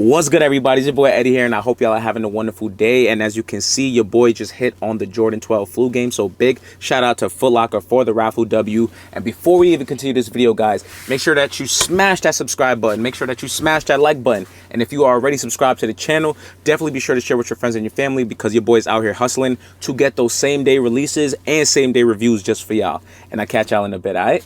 What's good, everybody? It's your boy Eddie here, and I hope y'all are having a wonderful day. And as you can see, your boy just hit on the Jordan 12 flu game, so big shout out to Foot Locker for the raffle W. And before we even continue this video, guys, make sure that you smash that subscribe button, make sure that you smash that like button, and if you are already subscribed to the channel, definitely be sure to share with your friends and your family, because your boy's out here hustling to get those same day releases and same day reviews just for y'all. And I catch y'all in a bit. All right.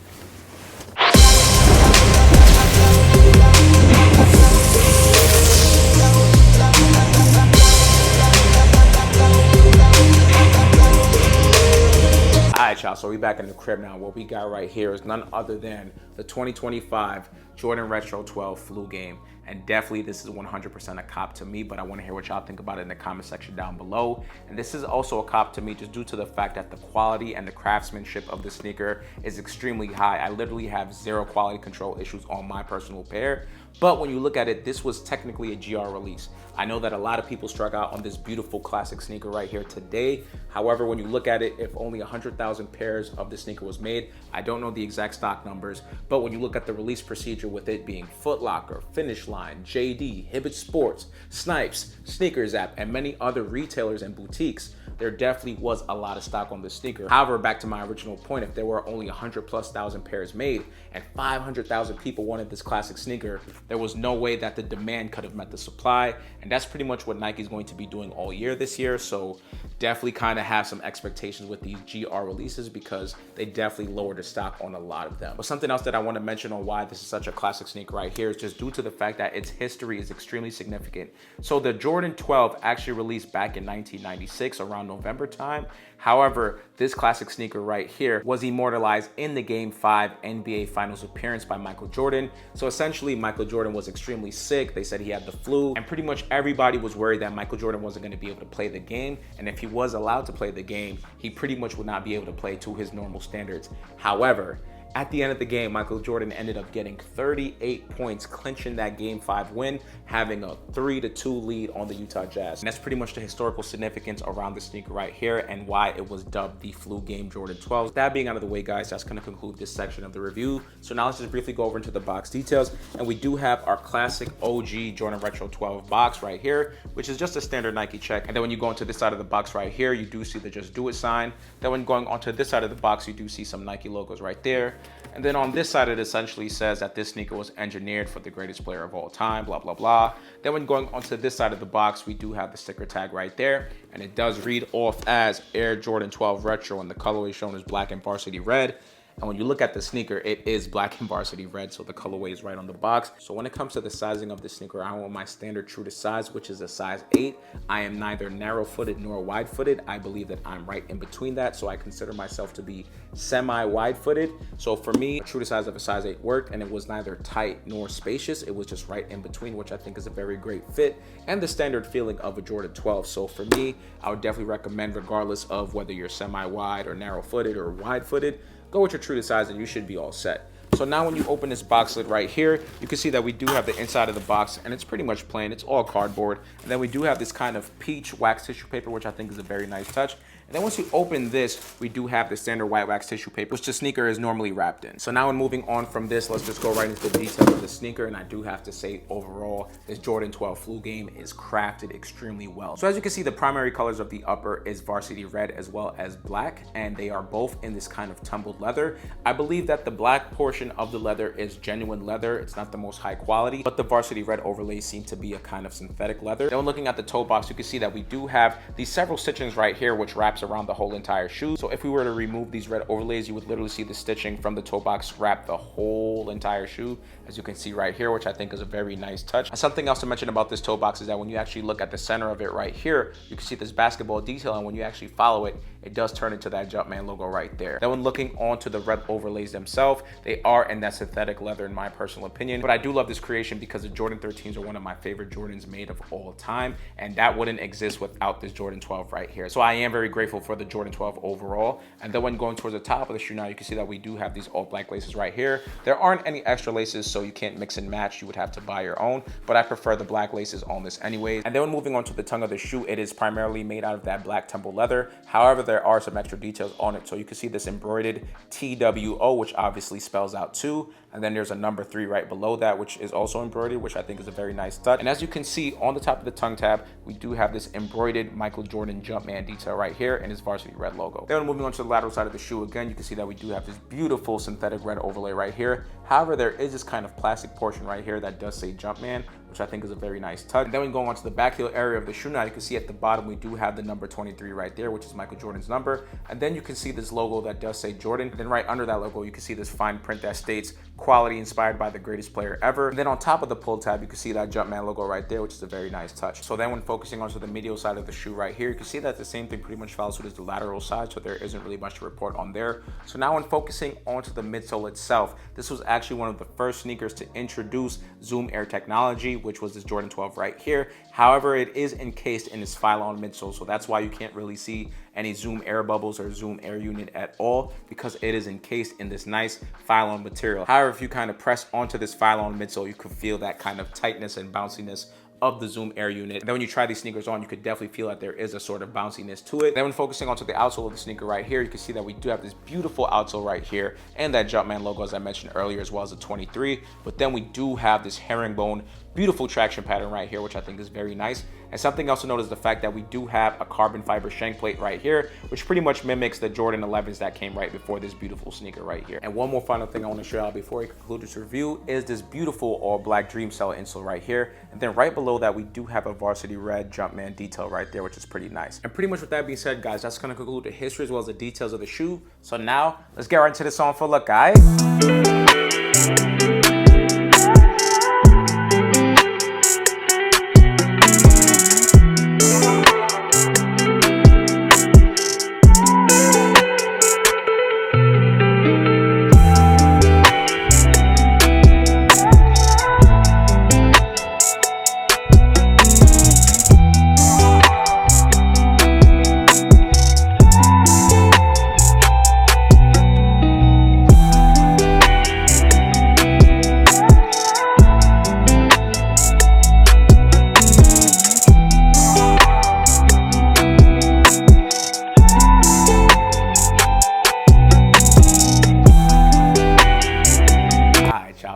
Alright, y'all, so we back in the crib now. What we got right here is none other than the 2025 Jordan Retro 12 flu game. And definitely this is 100% a cop to me, but I want to hear what y'all think about it in the comment section down below. And this is also a cop to me just due to the fact that the quality and the craftsmanship of the sneaker is extremely high. I literally have zero quality control issues on my personal pair. But when you look at it, this was technically a GR release. I know that a lot of people struck out on this beautiful classic sneaker right here today. However, when you look at it, if only 100,000 pairs of the sneaker was made, I don't know the exact stock numbers, but when you look at the release procedure with it being Foot Locker, Finish Line, JD, Hibbett Sports, Snipes, Sneakers App, and many other retailers and boutiques, there definitely was a lot of stock on the sneaker. However, back to my original point, if there were only 100,000+ pairs made and 500,000 people wanted this classic sneaker, there was no way that the demand could have met the supply. And that's pretty much what Nike's going to be doing all year this year. So definitely kind of have some expectations with these GR releases, because they definitely lowered the stock on a lot of them. But something else that I want to mention on why this is such a classic sneaker right here is just due to the fact that its history is extremely significant. So the Jordan 12 actually released back in 1996 around November time. However, this classic sneaker right here was immortalized in the Game 5 NBA Finals appearance by Michael Jordan. So essentially, Michael Jordan was extremely sick. They said he had the flu, and pretty much everybody was worried that Michael Jordan wasn't going to be able to play the game. And if he was allowed to play the game, he pretty much would not be able to play to his normal standards. However, at the end of the game, Michael Jordan ended up getting 38 points, clinching that Game 5 win, having a 3-2 lead on the Utah Jazz. And that's pretty much the historical significance around the sneaker right here and why it was dubbed the flu game Jordan 12. That being out of the way, guys, that's going to conclude this section of the review. So now let's just briefly go over into the box details. And we do have our classic OG Jordan Retro 12 box right here, which is just a standard Nike check. And then when you go into this side of the box right here, you do see the Just Do It sign. Then when going onto this side of the box, you do see some Nike logos right there. And then on this side, it essentially says that this sneaker was engineered for the greatest player of all time, blah, blah, blah. Then when going onto this side of the box, we do have the sticker tag right there. And it does read off as Air Jordan 12 Retro, and the colorway shown is black and varsity red. And when you look at the sneaker, it is black and varsity red, so the colorway is right on the box. So when it comes to the sizing of the sneaker, I want my standard true to size, which is a size 8. I am neither narrow-footed nor wide-footed. I believe that I'm right in between that, so I consider myself to be semi-wide-footed. So for me, true to size of a size 8 worked, and it was neither tight nor spacious. It was just right in between, which I think is a very great fit and the standard feeling of a Jordan 12. So for me, I would definitely recommend, regardless of whether you're semi-wide or narrow-footed or wide-footed, go with your true to size and you should be all set. So now when you open this box lid right here, you can see that we do have the inside of the box, and it's pretty much plain. It's all cardboard. And then we do have this kind of peach wax tissue paper, which I think is a very nice touch. And then once you open this, we do have the standard white wax tissue paper, which the sneaker is normally wrapped in. So now when moving on from this, let's just go right into the details of the sneaker. And I do have to say, overall, this Jordan 12 flu game is crafted extremely well. So as you can see, the primary colors of the upper is varsity red as well as black, and they are both in this kind of tumbled leather. I believe that the black portion of the leather is genuine leather. It's not the most high quality, but the varsity red overlays seem to be a kind of synthetic leather. Then when looking at the toe box, you can see that we do have these several stitchings right here, which wraps around the whole entire shoe. So if we were to remove these red overlays, you would literally see the stitching from the toe box wrap the whole entire shoe, as you can see right here, which I think is a very nice touch. And something else to mention about this toe box is that when you actually look at the center of it right here, you can see this basketball detail, and when you actually follow it, it does turn into that Jumpman logo right there. Then when looking onto the red overlays themselves, they are in that synthetic leather in my personal opinion. But I do love this creation because the Jordan 13s are one of my favorite Jordans made of all time, and that wouldn't exist without this Jordan 12 right here. So I am very grateful for the Jordan 12 overall. And then when going towards the top of the shoe now, you can see that we do have these all black laces right here. There aren't any extra laces, so you can't mix and match. You would have to buy your own, but I prefer the black laces on this anyways. And then when moving on to the tongue of the shoe, it is primarily made out of that black tumble leather. However, there are some extra details on it. So you can see this embroidered TWO, which obviously spells out 2. And then there's a number 3 right below that, which is also embroidered, which I think is a very nice touch. And as you can see on the top of the tongue tab, we do have this embroidered Michael Jordan Jumpman detail right here and his varsity red logo. Then moving on to the lateral side of the shoe, again, you can see that we do have this beautiful synthetic red overlay right here. However, there is this kind of plastic portion right here that does say Jumpman, which I think is a very nice touch. And then we go on to the back heel area of the shoe. Now you can see at the bottom, we do have the number 23 right there, which is Michael Jordan's number. And then you can see this logo that does say Jordan. And then right under that logo, you can see this fine print that states quality inspired by the greatest player ever. And then on top of the pull tab, you can see that Jumpman logo right there, which is a very nice touch. So then when focusing onto the medial side of the shoe right here, you can see that the same thing pretty much follows suit as the lateral side. So there isn't really much to report on there. So now when focusing onto the midsole itself, this was actually one of the first sneakers to introduce Zoom Air technology, which was this Jordan 12 right here. However, it is encased in this Phylon midsole, so that's why you can't really see any Zoom Air bubbles or Zoom Air unit at all, because it is encased in this nice Phylon material. However, if you kind of press onto this Phylon midsole, you can feel that kind of tightness and bounciness of the Zoom Air unit. And then when you try these sneakers on, you could definitely feel that there is a sort of bounciness to it. Then when focusing onto the outsole of the sneaker right here, you can see that we do have this beautiful outsole right here and that Jumpman logo, as I mentioned earlier, as well as the 23. But then we do have this herringbone, beautiful traction pattern right here, which I think is very nice. And something else to note is the fact that we do have a carbon fiber shank plate right here, which pretty much mimics the Jordan 11s that came right before this beautiful sneaker right here. And one more final thing I want to show you before we conclude this review is this beautiful all black Dream Cell insole right here. And then right below that, we do have a varsity red Jumpman detail right there, which is pretty nice. And pretty much with that being said, guys, that's going to conclude the history as well as the details of the shoe. So now let's get right into this on for a look, guys.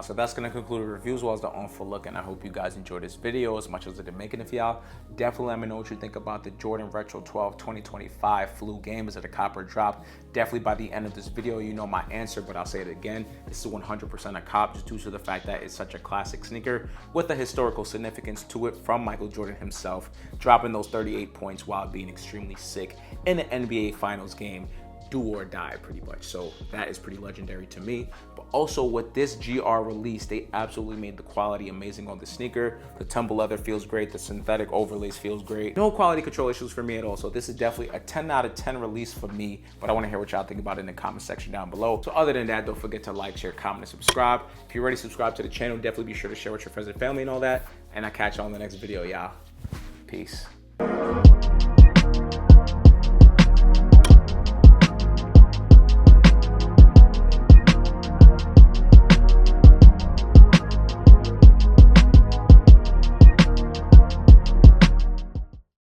So that's going to conclude the review as well as the on full look, and I hope you guys enjoyed this video as much as I did making it for y'all. Definitely let me know what you think about the Jordan Retro 12 2025 flu game. Is it a cop or drop? Definitely by the end of this video, you know my answer, but I'll say it again. This is 100% a cop, just due to the fact that it's such a classic sneaker with a historical significance to it from Michael Jordan himself, dropping those 38 points while being extremely sick in an NBA Finals game. Do or die pretty much. So that is pretty legendary to me. But also with this GR release, they absolutely made the quality amazing on the sneaker. The tumble leather feels great. The synthetic overlays feels great. No quality control issues for me at all. So this is definitely a 10 out of 10 release for me, but I want to hear what y'all think about it in the comment section down below. So other than that, don't forget to like, share, comment, and subscribe. If you're already subscribed to the channel, definitely be sure to share with your friends and family and all that. And I'll catch y'all in the next video, y'all. Peace.